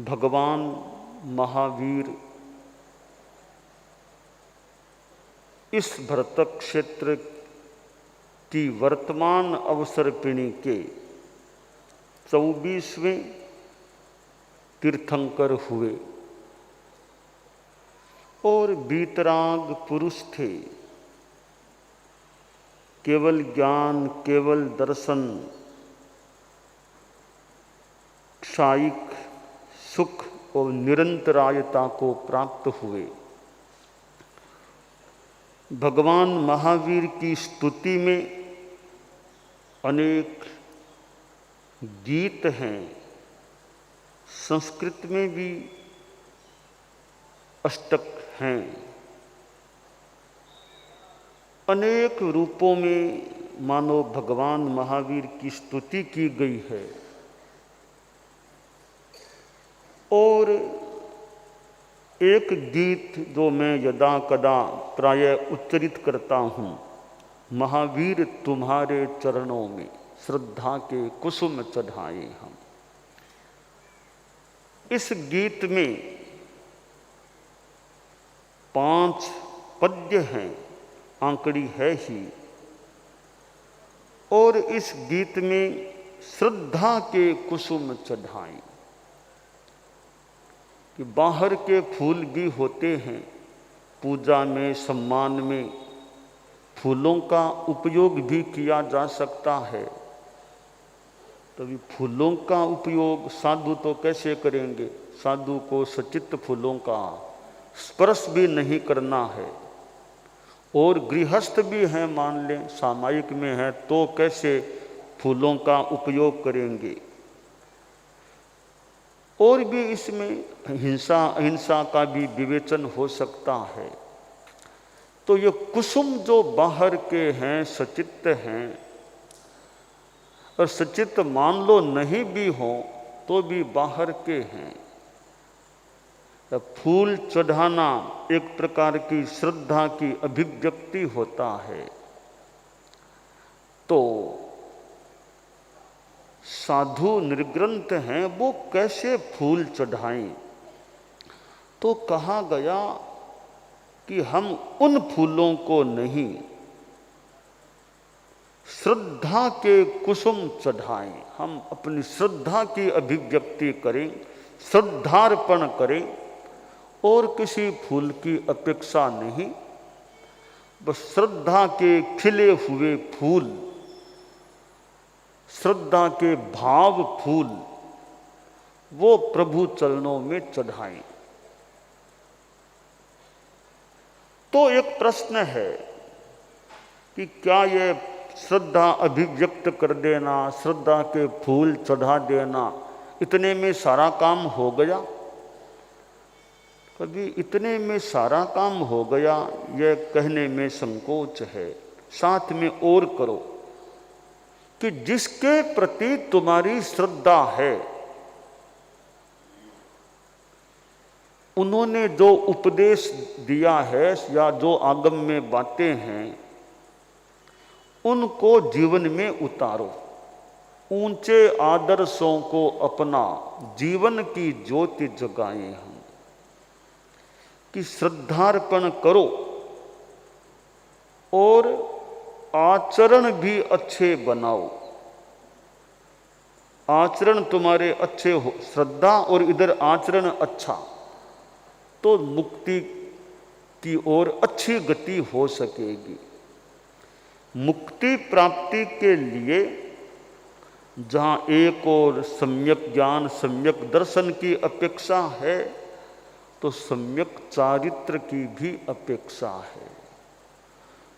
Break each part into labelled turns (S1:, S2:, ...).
S1: भगवान महावीर इस भरतक क्षेत्र की वर्तमान अवसर्पिणी के 24वें तीर्थंकर हुए और वीतराग पुरुष थे। केवल ज्ञान, केवल दर्शन, क्षायिक सुख और निरंतरायता को प्राप्त हुए। भगवान महावीर की स्तुति में अनेक गीत हैं। संस्कृत में भी अष्टक हैं। अनेक रूपों में मानो भगवान महावीर की स्तुति की गई है। और एक गीत जो मैं यदा कदा प्रायः उच्चरित करता हूँ, महावीर तुम्हारे चरणों में श्रद्धा के कुसुम चढ़ाए हम। इस गीत में 5 पद्य हैं, आंकड़ी है ही। और इस गीत में श्रद्धा के कुसुम चढ़ाए कि बाहर के फूल भी होते हैं, पूजा में, सम्मान में फूलों का उपयोग भी किया जा सकता है। तभी फूलों का उपयोग साधु तो कैसे करेंगे? साधु को सचित्त फूलों का स्पर्श भी नहीं करना है। और गृहस्थ भी हैं, मान लें सामायिक में है, तो कैसे फूलों का उपयोग करेंगे? और भी इसमें हिंसा अहिंसा का भी विवेचन हो सकता है। तो ये कुसुम जो बाहर के हैं, सचित्त हैं, और सचित्त मान लो नहीं भी हो तो भी बाहर के हैं। फूल चढ़ाना एक प्रकार की श्रद्धा की अभिव्यक्ति होता है। तो साधु निर्ग्रंथ हैं, वो कैसे फूल चढ़ाएं? तो कहा गया कि हम उन फूलों को नहीं, श्रद्धा के कुसुम चढ़ाएं। हम अपनी श्रद्धा की अभिव्यक्ति करें, श्रद्धार्पण करें, और किसी फूल की अपेक्षा नहीं। बस श्रद्धा के खिले हुए फूल, श्रद्धा के भाव फूल, वो प्रभु चरणों में चढ़ाएं। तो एक प्रश्न है कि क्या ये श्रद्धा अभिव्यक्त कर देना, श्रद्धा के फूल चढ़ा देना, इतने में सारा काम हो गया? कभी इतने में सारा काम हो गया यह कहने में संकोच है। साथ में और करो कि जिसके प्रति तुम्हारी श्रद्धा है, उन्होंने जो उपदेश दिया है या जो आगम में बातें हैं, उनको जीवन में उतारो। ऊंचे आदर्शों को अपना जीवन की ज्योति जगाएं हम। कि श्रद्धार्पण करो और आचरण भी अच्छे बनाओ। आचरण तुम्हारे अच्छे हो, श्रद्धा और इधर आचरण अच्छा, तो मुक्ति की ओर अच्छी गति हो सकेगी। मुक्ति प्राप्ति के लिए जहाँ एक और सम्यक ज्ञान, सम्यक दर्शन की अपेक्षा है, तो सम्यक चारित्र की भी अपेक्षा है।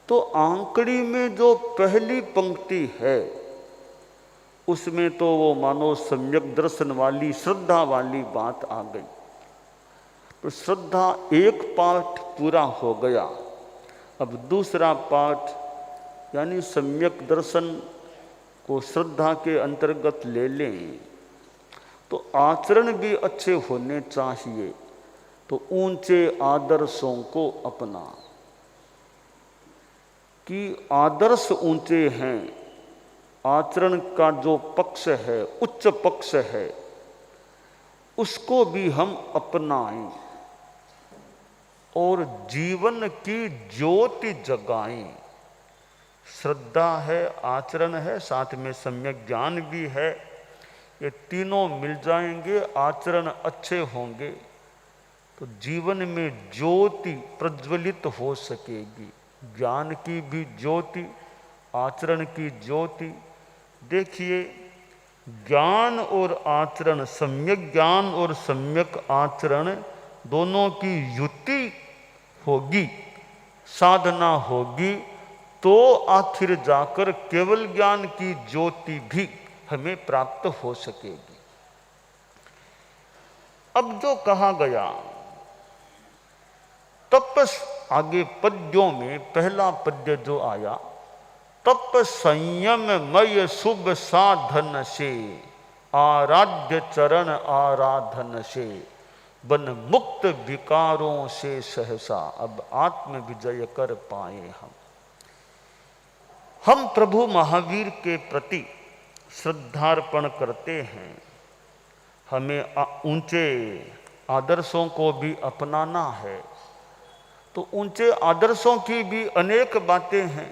S1: तो आंकड़ी में जो पहली पंक्ति है, उसमें तो वो मानो सम्यक दर्शन वाली, श्रद्धा वाली बात आ गई। तो श्रद्धा एक पाठ पूरा हो गया। अब दूसरा पाठ यानी सम्यक दर्शन को श्रद्धा के अंतर्गत ले लें, तो आचरण भी अच्छे होने चाहिए। तो ऊंचे आदर्शों को अपना, कि आदर्श ऊंचे हैं, आचरण का जो पक्ष है, उच्च पक्ष है, उसको भी हम अपनाएं और जीवन की ज्योति जगाएं। श्रद्धा है, आचरण है, साथ में सम्यक ज्ञान भी है। ये तीनों मिल जाएंगे, आचरण अच्छे होंगे तो जीवन में ज्योति प्रज्वलित हो सकेगी। ज्ञान की भी ज्योति, आचरण की ज्योति। देखिए, ज्ञान और आचरण, सम्यक ज्ञान और सम्यक आचरण दोनों की युति होगी, साधना होगी, तो आखिर जाकर केवल ज्ञान की ज्योति भी हमें प्राप्त हो सकेगी। अब जो कहा गया तपस, आगे पद्यों में पहला पद्य जो आया, तप संयम मय शुभ साधन से आराध्य चरण आराधन से बन मुक्त विकारों से सहसा अब आत्म विजय कर पाए। हम प्रभु महावीर के प्रति श्रद्धार्पण करते हैं। हमें ऊंचे आदर्शों को भी अपनाना है। तो ऊंचे आदर्शों की भी अनेक बातें हैं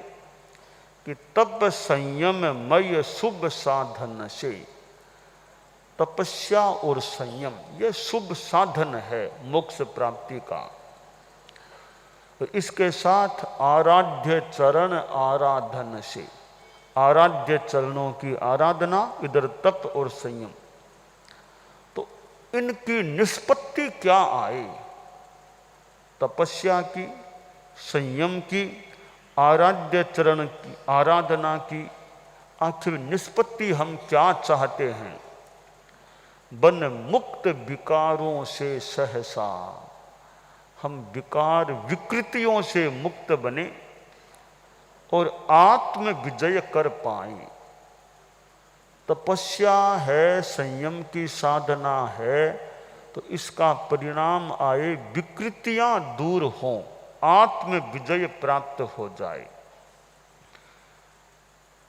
S1: कि तप संयम मय शुभ साधन से, तपस्या और संयम ये शुभ साधन है मोक्ष प्राप्ति का। तो इसके साथ आराध्य चरण आराधन से, आराध्य चरणों की आराधना, इधर तप और संयम। तो इनकी निष्पत्ति क्या आए? तपस्या की, संयम की, आराध्य चरण की आराधना की, आखिर निष्पत्ति हम क्या चाहते हैं? बन मुक्त विकारों से सहसा, हम विकार विकृतियों से मुक्त बने और आत्म विजय कर पाए। तपस्या है, संयम की साधना है, तो इसका परिणाम आए विकृतियां दूर हों, आत्म विजय प्राप्त हो जाए।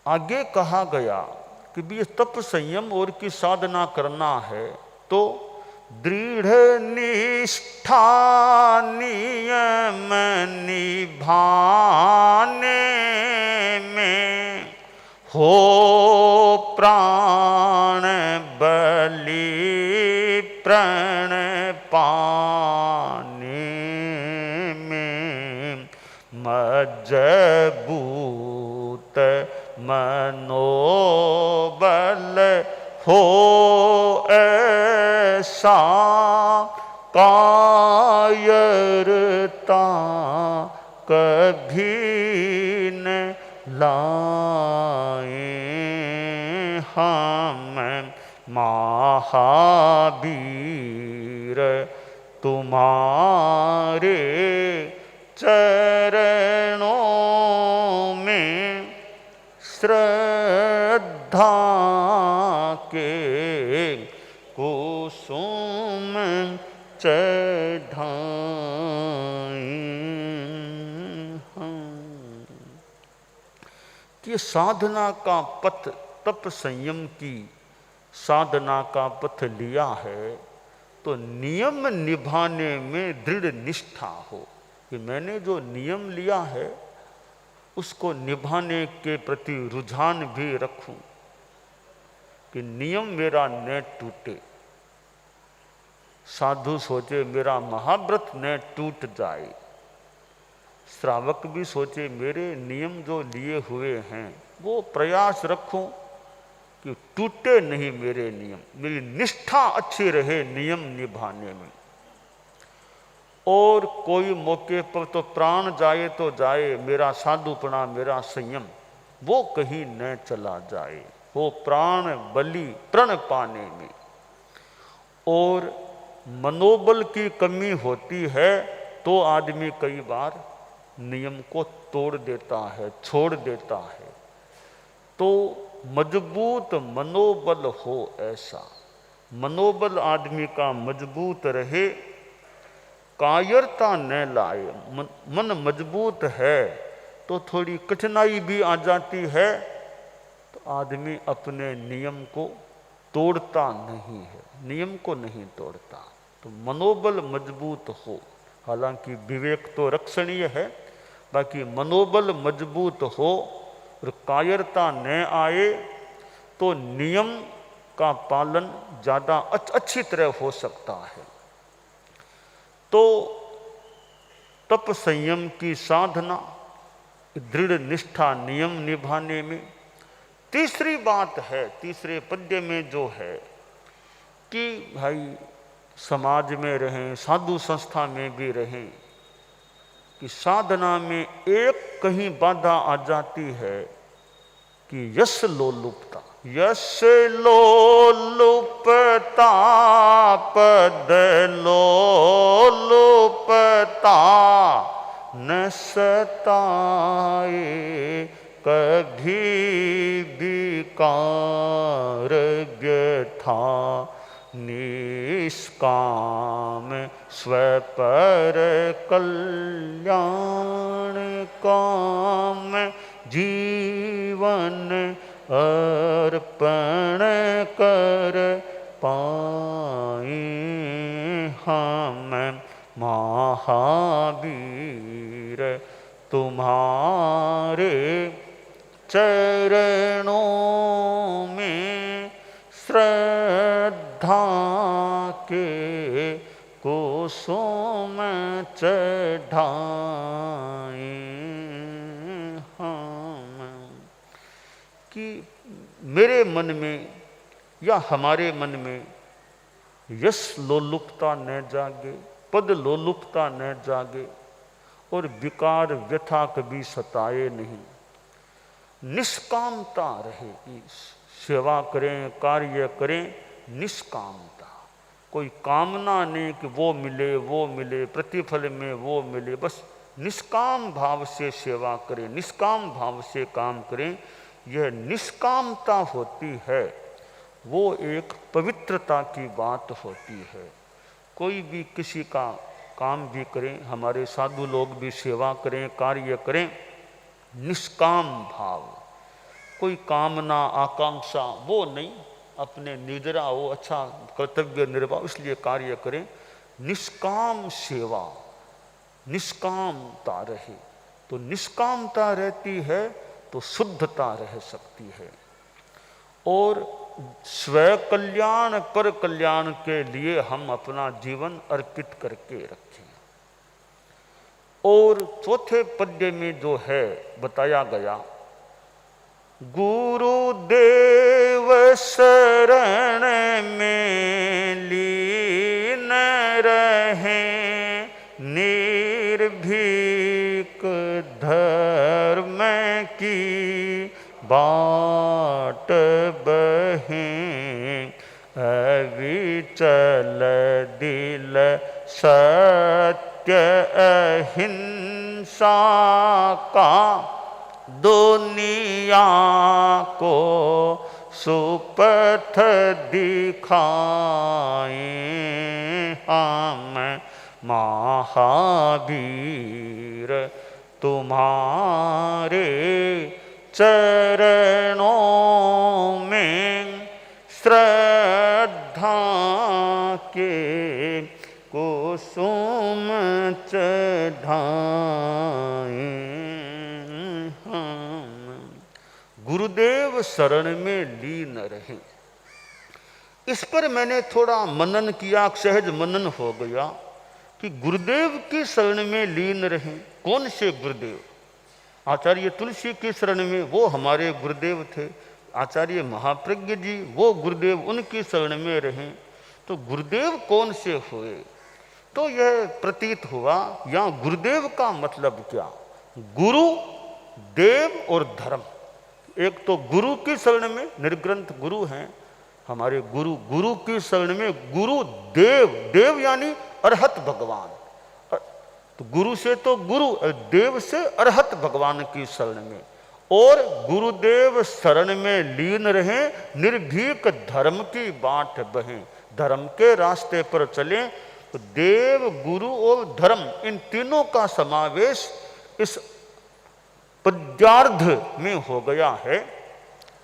S1: आगे कहा गया कि भी तप संयम और की साधना करना है तो दृढ़ निष्ठा नियम निभाने में हो प्राण बलि प्रण पाने में मजबूत मनोबल हो ऐसा कायरता कभी न लाए हम महावीर तुम्हारे चरणों में श्रद्धा के कुसुम चढ़ाएं। कि साधना का पथ, तप संयम की साधना का पथ लिया है तो नियम निभाने में दृढ़ निष्ठा हो कि मैंने जो नियम लिया है उसको निभाने के प्रति रुझान भी रखूं कि नियम मेरा न टूटे। साधु सोचे मेरा महाव्रत न टूट जाए, श्रावक भी सोचे मेरे नियम जो लिए हुए हैं वो प्रयास रखूं कि टूटे नहीं मेरे नियम, मेरी निष्ठा अच्छी रहे नियम निभाने में। और कोई मौके पर तो प्राण जाए तो जाए, मेरा साधुपना मेरा संयम वो कहीं न चला जाए, वो प्राण बलि प्रण पाने में। और मनोबल की कमी होती है तो आदमी कई बार नियम को तोड़ देता है, छोड़ देता है। तो मजबूत मनोबल हो ऐसा, मनोबल आदमी का मजबूत रहे, कायरता न लाए। मन मजबूत है तो थोड़ी कठिनाई भी आ जाती है तो आदमी अपने नियम को तोड़ता नहीं है, नियम को नहीं तोड़ता। तो मनोबल मजबूत हो, हालांकि विवेक तो रक्षणीय है, बाकी मनोबल मजबूत हो और कायरता न आए तो नियम का पालन ज़्यादा अच्छी तरह हो सकता है। तो तप संयम की साधना, दृढ़ निष्ठा नियम निभाने में। तीसरी बात है, तीसरे पद्य में जो है कि भाई समाज में रहें, साधु संस्था में भी रहें, कि साधना में एक कहीं बाधा आ जाती है कि यश लोलुपता, यश लोलुपता पद लोलुपता न सताए कभी विकार व्यथा निष्काम स्वपर कल्याण काम जीवन अर्पण कर पाए हम महावीर तुम्हारे चरणों में श्रद्धा के कुसुम चढ़ाए हम। कि मेरे मन में या हमारे मन में यश लोलुपता न जागे, पद लोलुपता न जागे और विकार व्यथा कभी सताए नहीं। निष्कामता रहेगी, सेवा करें, कार्य करें, निष्कामता, कोई कामना नहीं कि वो मिले, प्रतिफल में वो मिले, बस निष्काम भाव से सेवा करें, निष्काम भाव से काम करें। यह निष्कामता होती है, वो एक पवित्रता की बात होती है। कोई भी किसी का काम भी करें, हमारे साधु लोग भी सेवा करें, कार्य करें, निष्काम भाव, कोई कामना आकांक्षा वो नहीं, अपने निद्रा हो, अच्छा कर्तव्य निर्वाह इसलिए कार्य करें। निष्काम सेवा, निष्कामता रहे, तो निष्कामता रहती है तो शुद्धता रह सकती है। और स्व कल्याण पर कल्याण के लिए हम अपना जीवन अर्पित करके रखें। और चौथे पद्य में जो है बताया गया, गुरुदेव शरण में लीन रहें, निर्भीक धर्म की बाट बहें, अविचल दिल सत्य अहिंसा का दुनिया को सुपथ दिखाएं हम महावीर तुम्हारे चरणों में श्रद्धा के कुसुम चढ़ाएं हम। गुरुदेव शरण में लीन रहें। इस पर मैंने थोड़ा मनन किया, सहज मनन हो गया कि गुरुदेव की शरण में लीन रहें। कौन से गुरुदेव? आचार्य तुलसी की शरण में, वो हमारे गुरुदेव थे। आचार्य महाप्रज्ञ जी, वो गुरुदेव, उनकी शरण में रहें। तो गुरुदेव कौन से हुए? तो यह प्रतीत हुआ यहाँ गुरुदेव का मतलब क्या? गुरु, देव और धर्म। एक तो गुरु की शरण में, निर्ग्रंथ गुरु हैं हमारे गुरु, गुरु की शरण में गुरु देव, देव यानी अरहत भगवान। तो गुरु से तो गुरु, देव से अरहत भगवान की शरण में। और गुरुदेव शरण में लीन रहें, निर्भीक धर्म की बाट बहें, धर्म के रास्ते पर चलें। तो देव, गुरु और धर्म, इन तीनों का समावेश इस पद्यार्ध में हो गया है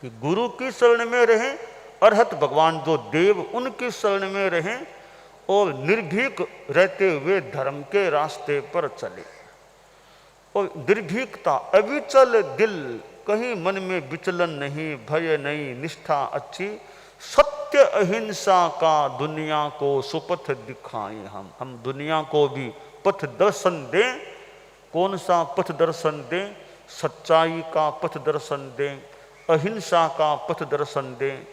S1: कि गुरु की शरण में रहें अरहत भगवान जो देव, उनकी शरण में रहें और निर्भीक रहते हुए धर्म के रास्ते पर चले। और निर्भीकता, अविचल दिल, कहीं मन में विचलन नहीं, भय नहीं, निष्ठा अच्छी, सत्य अहिंसा का दुनिया को सुपथ दिखाएं। हम दुनिया को भी पथ दर्शन दें। कौन सा पथ दर्शन दें? सच्चाई का पथ दर्शन दें, अहिंसा का पथ दर्शन दें,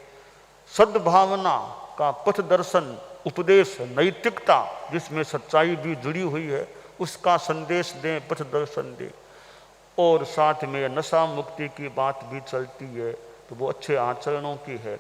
S1: सद्भावना का पथ दर्शन, उपदेश, नैतिकता जिसमें सच्चाई भी जुड़ी हुई है, उसका संदेश दें, पथ दर्शन दें। और साथ में नशा मुक्ति की बात भी चलती है, तो वो अच्छे आचरणों की है,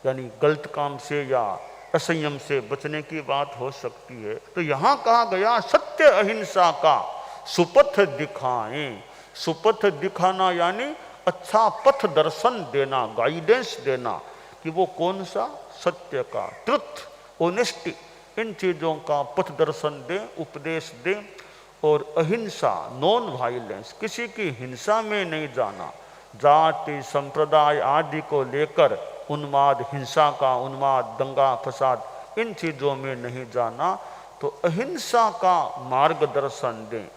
S1: यानी गलत काम से या असंयम से बचने की बात हो सकती है। तो यहाँ कहा गया सत्य अहिंसा का सुपथ दिखाएं। सुपथ दिखाना यानी अच्छा पथ दर्शन देना, गाइडेंस देना कि वो कौन सा, सत्य का, ट्रुथ, ऑनेस्टी, इन चीज़ों का पथ दर्शन दें, उपदेश दें। और अहिंसा, नॉन वायलेंस, किसी की हिंसा में नहीं जाना, जाति संप्रदाय आदि को लेकर उन्माद, हिंसा का उन्माद, दंगा फसाद, इन चीज़ों में नहीं जाना। तो अहिंसा का मार्गदर्शन दें।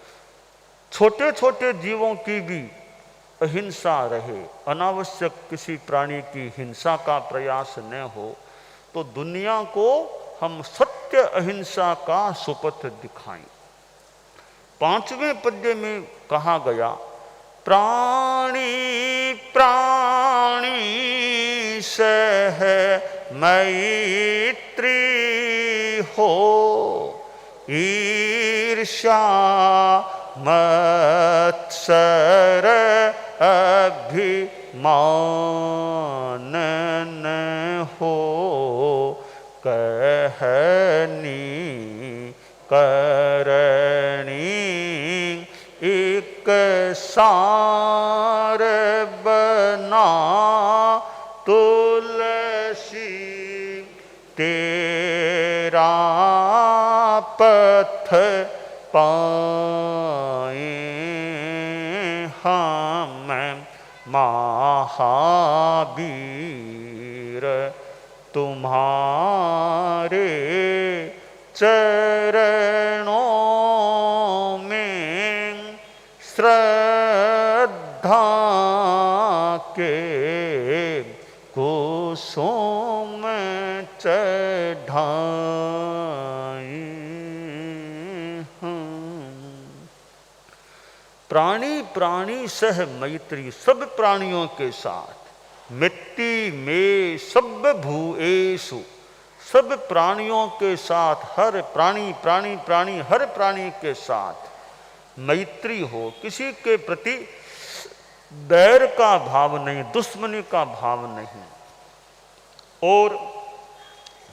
S1: छोटे छोटे जीवों की भी अहिंसा रहे, अनावश्यक किसी प्राणी की हिंसा का प्रयास न हो। तो दुनिया को हम सत्य अहिंसा का सुपथ दिखाएं। 5वें पद्य में कहा गया, प्राणी प्राणी सह मैत्री हो, ईर्ष्या मत्सर अभिमान न हो, कहनी करणी एक सार बना, तुलसी तेरा पथ पाए हम महावीर, तुम्हारे चरणों में श्रद्धा के कुसुम चढ़ाए। प्राणी प्राणी सह मैत्री, सब प्राणियों के साथ, मिट्टी में सब भूएषु, सब प्राणियों के साथ, हर प्राणी प्राणी प्राणी हर प्राणी के साथ मैत्री हो, किसी के प्रति बैर का भाव नहीं, दुश्मनी का भाव नहीं। और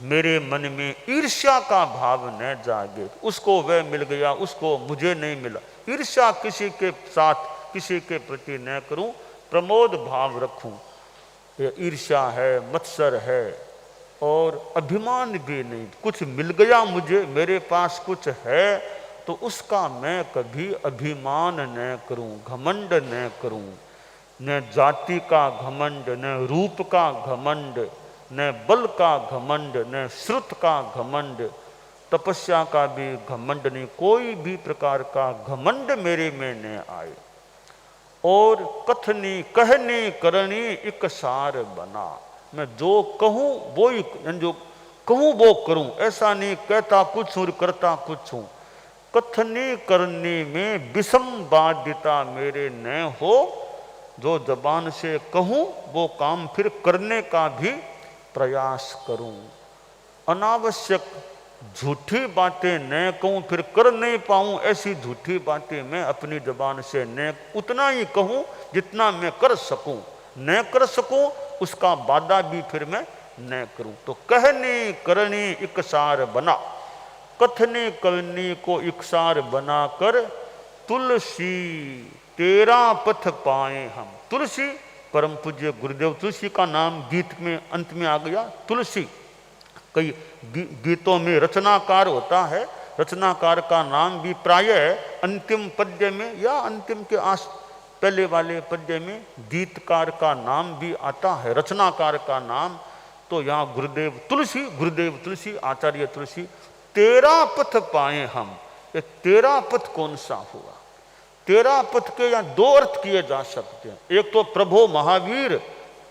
S1: मेरे मन में ईर्ष्या का भाव न जागे, उसको वह मिल गया, उसको मुझे नहीं मिला। ईर्ष्या किसी के साथ, किसी के प्रति न करूं, प्रमोद भाव रखूं। ये ईर्ष्या है, मत्सर है और अभिमान भी नहीं। कुछ मिल गया मुझे, मेरे पास कुछ है, तो उसका मैं कभी अभिमान न करूं, घमंड न करूं। न जाति का घमंड, न रूप का घमंड, न बल का घमंड, न श्रुत का घमंड, तपस्या का भी घमंड नहीं। कोई भी प्रकार का घमंड मेरे में न आए। और कथनी कहनी करनी एक सार बना, मैं जो कहूँ वो ही, जो कहूँ वो करूँ, ऐसा नहीं कहता कुछ हूँ करता कुछ हूँ। कथनी करनी में विषम बाध्यता मेरे न हो, जो जबान से कहूँ वो काम फिर करने का भी प्रयास करूं। अनावश्यक झूठी बातें न कहूं, फिर कर नहीं पाऊं, ऐसी झूठी बातें मैं अपनी जबान से न, उतना ही कहूं जितना मैं कर सकूं। न कर सकूं उसका वादा भी फिर मैं न करूं। तो कहनी करनी इकसार बना, कथनी करनी को इकसार बनाकर तुलसी तेरा पथ पाए हम। तुलसी, परम पूज्य गुरुदेव तुलसी का नाम गीत में अंत में आ गया। तुलसी कई गीतों में रचनाकार होता है, रचनाकार का नाम भी प्रायः अंतिम पद्य में या अंतिम के पहले वाले पद्य में गीतकार का नाम भी आता है, रचनाकार का नाम। तो तो यहाँ गुरुदेव तुलसी आचार्य तुलसी, तेरा पथ पाए हम। ये तेरा पथ कौन सा हुआ? तेरा पथ के यहाँ दो अर्थ किए जा सकते हैं। एक तो प्रभो महावीर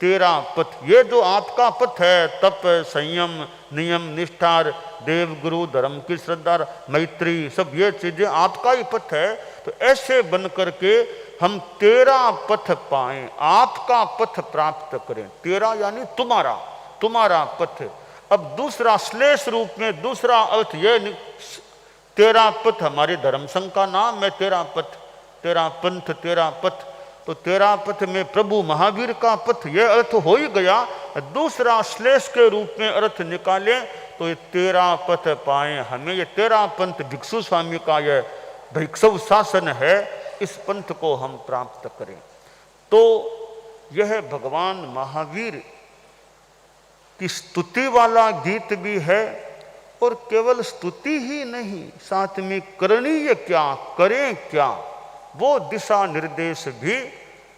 S1: तेरा पथ, ये जो आपका पथ है, तप संयम नियम निष्ठार देव गुरु धर्म की श्रद्धा मैत्री सब ये चीजें आपका ही पथ है। तो ऐसे बन करके हम तेरा पथ पाएं, आपका पथ प्राप्त करें। तेरा यानी तुम्हारा, तुम्हारा पथ। अब दूसरा श्लेष रूप में दूसरा अर्थ ये, तेरा पथ हमारे धर्म संघ का नाम है, तेरा पथ, तेरा पंथ, तेरा पथ। तो तेरा पथ में प्रभु महावीर का पथ, ये अर्थ हो ही गया। दूसरा श्लेष के रूप में अर्थ निकाले तो ये तेरा पथ पाए हमें, ये तेरा पंथ भिक्षु स्वामी का ये भिक्षु शासन है, इस पंथ को हम प्राप्त करें। तो यह भगवान महावीर की स्तुति वाला गीत भी है, और केवल स्तुति ही नहीं, साथ में करणीय क्या, करें क्या, वो दिशा निर्देश भी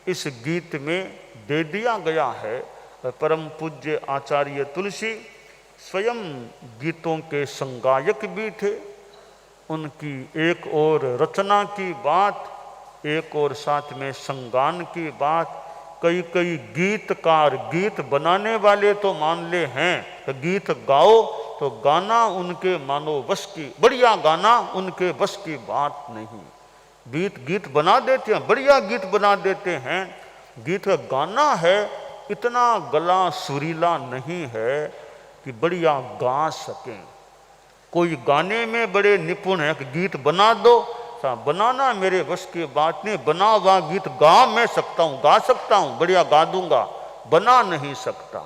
S1: इस गीत में दे दिया गया है। परम पूज्य आचार्य तुलसी स्वयं गीतों के संगायक भी थे। उनकी एक और रचना की बात, एक और साथ में संगान की बात। कई कई गीतकार, गीत बनाने वाले तो मान ले हैं, तो गीत गाओ तो गाना उनके मानो बस की, बढ़िया गाना उनके बस की बात नहीं। गीत बना देते हैं, बढ़िया गीत बना देते हैं, गीत का गाना है इतना गला सुरीला नहीं है कि बढ़िया गा सकें। कोई गाने में बड़े निपुण है कि गीत बना दो, बनाना मेरे बस की बात नहीं, बना हुआ गीत गा मैं सकता हूँ, गा सकता हूँ, बढ़िया गा दूंगा, बना नहीं सकता।